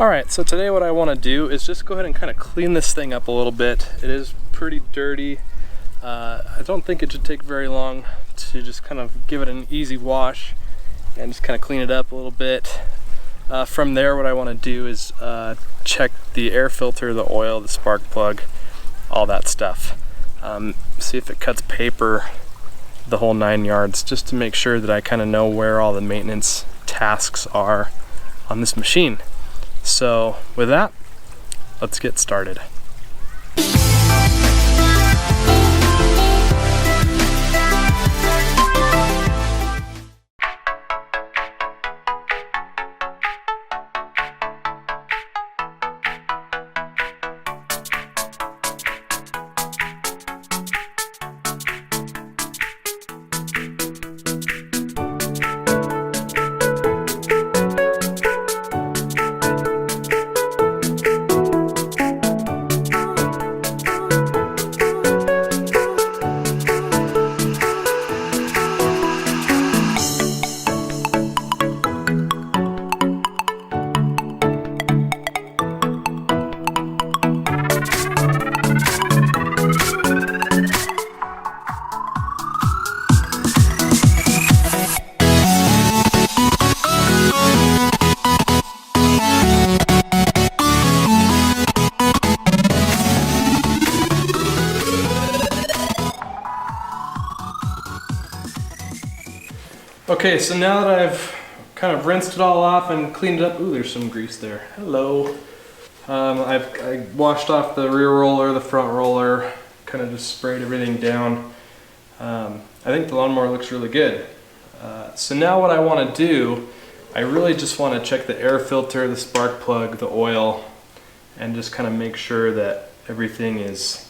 Alright, so today what I want to do is just go ahead and kind of clean this thing up a little bit. It is pretty dirty. I don't think it should take very long to just kind of give it an easy wash and just kind of clean it up a little bit. From there, what I want to do is check the air filter, the oil, the spark plug, all that stuff. See if it cuts paper, the whole 9 yards, just to make sure that I kind of know where all the maintenance tasks are on this machine. So with that, let's get started. Okay, so now that I've kind of rinsed it all off and cleaned it up, ooh, there's some grease there. Hello. I washed off the rear roller, the front roller, kind of just sprayed everything down. I think the lawnmower looks really good. So now what I want to do, I really just want to check the air filter, the spark plug, the oil, and just kind of make sure that everything is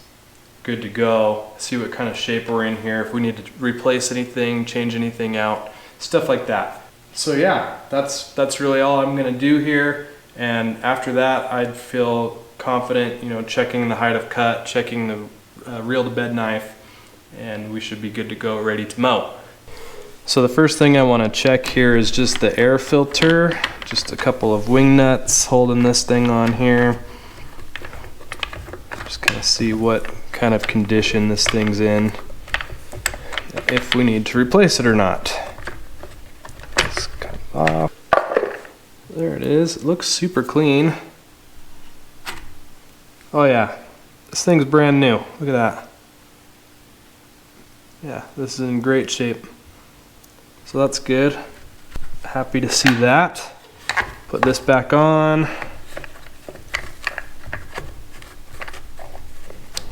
good to go. See what kind of shape we're in here, if we need to replace anything, change anything out, stuff like that. So yeah, that's really all I'm gonna do here. And after that, I'd feel confident, you know, checking the height of cut, checking the reel to bed knife, and we should be good to go, ready to mow. So the first thing I want to check here is just the air filter, just a couple of wing nuts holding this thing on here. Just kind of see what kind of condition this thing's in, if we need to replace it or not. Let's cut it off. There it is. It looks super clean. Oh yeah, this thing's brand new. Look at that. Yeah, this is in great shape. So that's good. Happy to see that. Put this back on.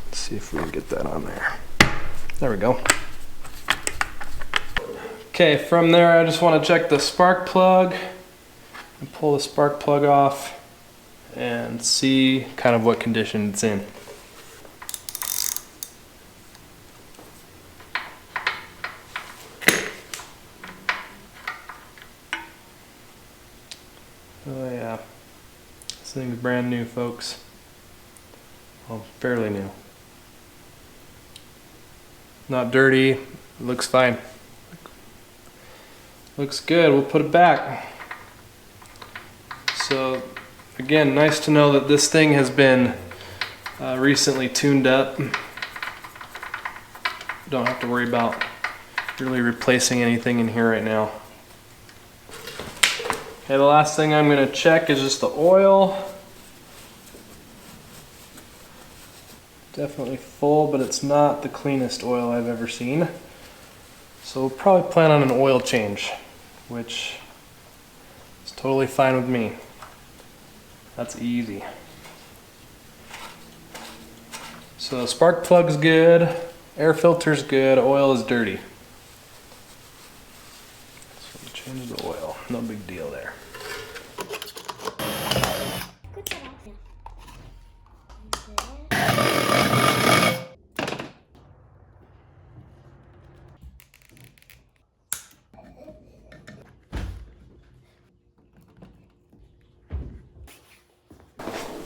Let's see if we can get that on there. There we go. Okay, from there I just want to check the spark plug and pull the spark plug off and see kind of what condition it's in. Oh yeah, this thing's brand new, folks. Well, fairly new. Not dirty, it looks fine. Looks good, we'll put it back. So again, nice to know that this thing has been recently tuned up. Don't have to worry about really replacing anything in here right now. Okay, the last thing I'm going to check is just the oil. Definitely full, but it's not the cleanest oil I've ever seen. So we'll probably plan on an oil change, which is totally fine with me. That's easy. So spark plug's good, air filter's good, oil is dirty. So we'll change the oil, no big deal there.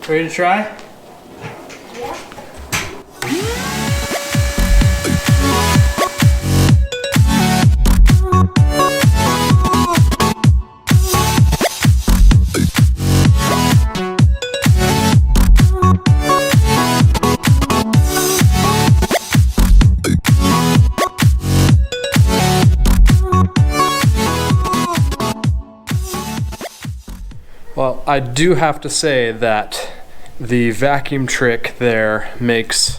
Ready to try? Yeah. Well, I do have to say that the vacuum trick there makes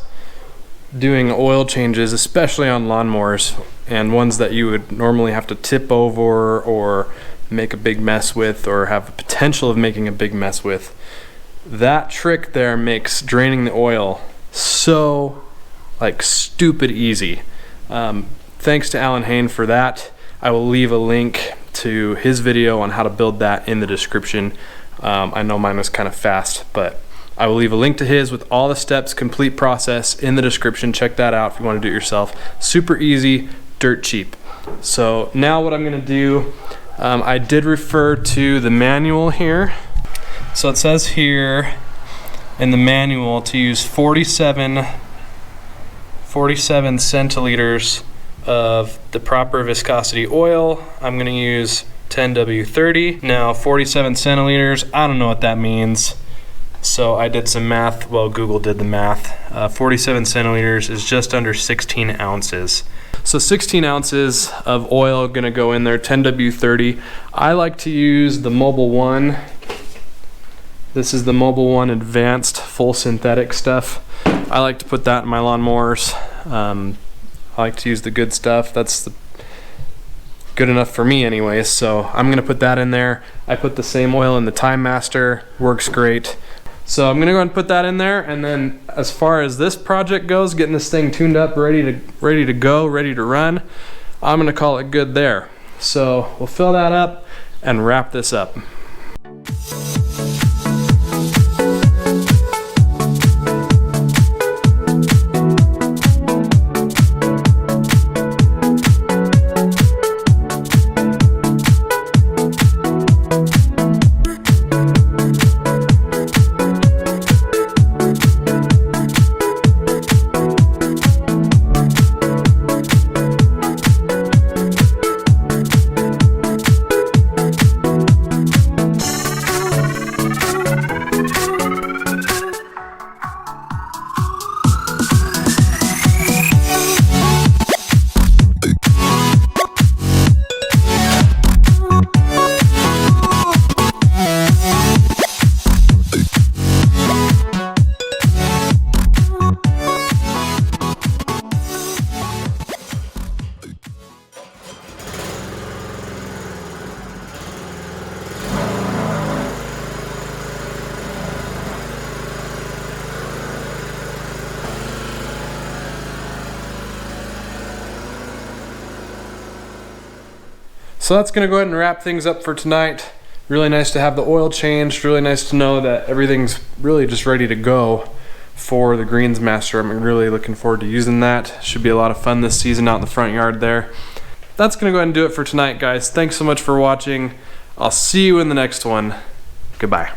doing oil changes, especially on lawnmowers and ones that you would normally have to tip over or make a big mess with or have the potential of making a big mess with, that trick there makes draining the oil so like stupid easy. Thanks to Allyn for that. I will leave a link to his video on how to build that in the description. I know mine was kind of fast, but I will leave a link to his with all the steps, complete process in the description. Check that out if you want to do it yourself. Super easy, dirt cheap. So now what I'm gonna do, I did refer to the manual here. So it says here in the manual to use 47 centiliters of the proper viscosity oil. I'm gonna use 10W30. Now 47 centiliters, I don't know what that means. So I did some math, well Google did the math. 47 centiliters is just under 16 ounces. So 16 ounces of oil gonna go in there, 10W30. I like to use the Mobile One. This is the Mobile One Advanced Full Synthetic stuff. I like to put that in my lawnmowers. I like to use the good stuff. That's good enough for me anyways, so I'm gonna put that in there. I put the same oil in the Time Master, works great. So I'm gonna go ahead and put that in there, and then as far as this project goes, getting this thing tuned up, ready to go, ready to run, I'm gonna call it good there. So we'll fill that up and wrap this up. So that's gonna go ahead and wrap things up for tonight. Really nice to have the oil changed. Really nice to know that everything's really just ready to go for the Greensmaster. I'm really looking forward to using that. Should be a lot of fun this season out in the front yard there. That's gonna go ahead and do it for tonight, guys. Thanks so much for watching. I'll see you in the next one. Goodbye.